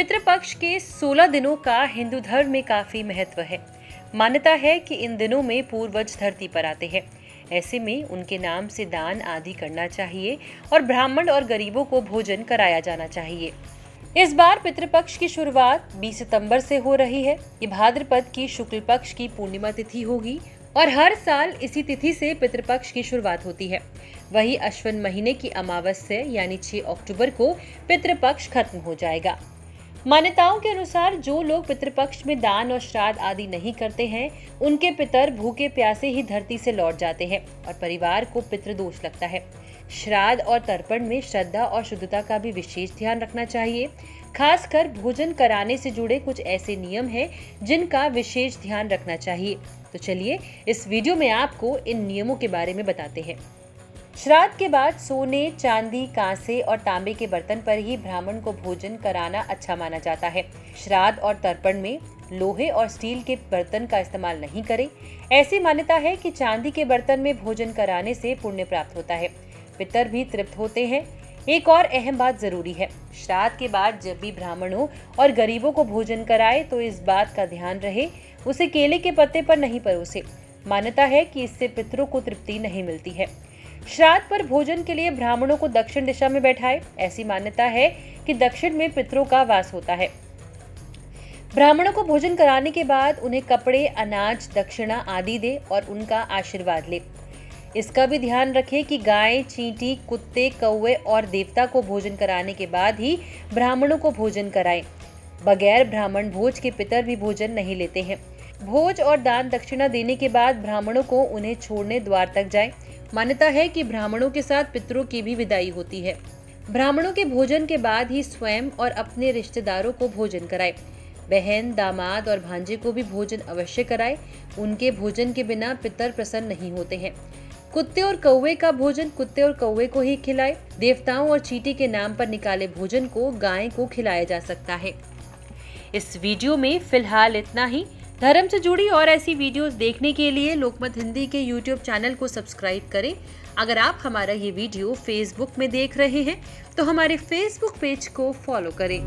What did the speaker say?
पितृपक्ष के 16 दिनों का हिंदू धर्म में काफी महत्व है। मान्यता है कि इन दिनों में पूर्वज धरती पर आते हैं। ऐसे में उनके नाम से दान आदि करना चाहिए और ब्राह्मण और गरीबों को भोजन कराया जाना चाहिए। इस बार पितृपक्ष की शुरुआत 20 सितंबर से हो रही है। ये भाद्रपद की शुक्ल पक्ष की पूर्णिमा तिथि होगी और हर साल इसी तिथि से पितृपक्ष की शुरुआत होती है। वही अश्विन महीने की अमावस्या यानी 6 अक्टूबर को पितृपक्ष खत्म हो जाएगा। मान्यताओं के अनुसार जो लोग पितृपक्ष में दान और श्राद्ध आदि नहीं करते हैं, उनके पितर भूखे प्यासे ही धरती से लौट जाते हैं और परिवार को पितृदोष लगता है। श्राद्ध और तर्पण में श्रद्धा और शुद्धता का भी विशेष ध्यान रखना चाहिए। खासकर भोजन कराने से जुड़े कुछ ऐसे नियम हैं जिनका विशेष ध्यान रखना चाहिए। तो चलिए इस वीडियो में आपको इन नियमों के बारे में बताते हैं। श्राद्ध के बाद सोने, चांदी, कांसे और तांबे के बर्तन पर ही ब्राह्मण को भोजन कराना अच्छा माना जाता है। श्राद्ध और तर्पण में लोहे और स्टील के बर्तन का इस्तेमाल नहीं करें। ऐसी मान्यता है कि चांदी के बर्तन में भोजन कराने से पुण्य प्राप्त होता है। पितर भी तृप्त होते हैं। एक और अहम बात जरूरी है, श्राद्ध के बाद जब भी ब्राह्मणों और गरीबों को भोजन कराए तो इस बात का ध्यान रहे उसे केले के पत्ते पर नहीं परोसे। मान्यता है कि इससे पितरों को तृप्ति नहीं मिलती है। श्राद्ध पर भोजन के लिए ब्राह्मणों को दक्षिण दिशा में बैठाए। ऐसी मान्यता है कि दक्षिण में पितरों का वास होता है। ब्राह्मणों को भोजन कराने के बाद उन्हें कपड़े, अनाज, दक्षिणा आदि दे और उनका आशीर्वाद ले। इसका भी ध्यान रखें कि गाय, चींटी, कुत्ते, कौवे और देवता को भोजन कराने के बाद ही ब्राह्मणों को भोजन कराएं। बगैर ब्राह्मण भोज के पितर भी भोजन नहीं लेते हैं। भोज और दान दक्षिणा देने के बाद ब्राह्मणों को उन्हें छोड़ने द्वार तक जाएं। मान्यता है कि ब्राह्मणों के साथ पितरों की भी विदाई होती है। ब्राह्मणों के भोजन के बाद ही स्वयं और अपने रिश्तेदारों को भोजन कराएं। बहन, दामाद और भांजे को भी भोजन अवश्य कराएं। उनके भोजन के बिना पितर प्रसन्न नहीं होते हैं। कुत्ते और कौवे का भोजन कुत्ते और कौवे को ही खिलाएं। देवताओं और चींटी के नाम पर निकाले भोजन को गाय को खिलाया जा सकता है। इस वीडियो में फिलहाल इतना ही। धर्म से जुड़ी और ऐसी वीडियोस देखने के लिए लोकमत हिंदी के YouTube चैनल को सब्सक्राइब करें। अगर आप हमारा ये वीडियो फेसबुक में देख रहे हैं तो हमारे फेसबुक पेज को फॉलो करें।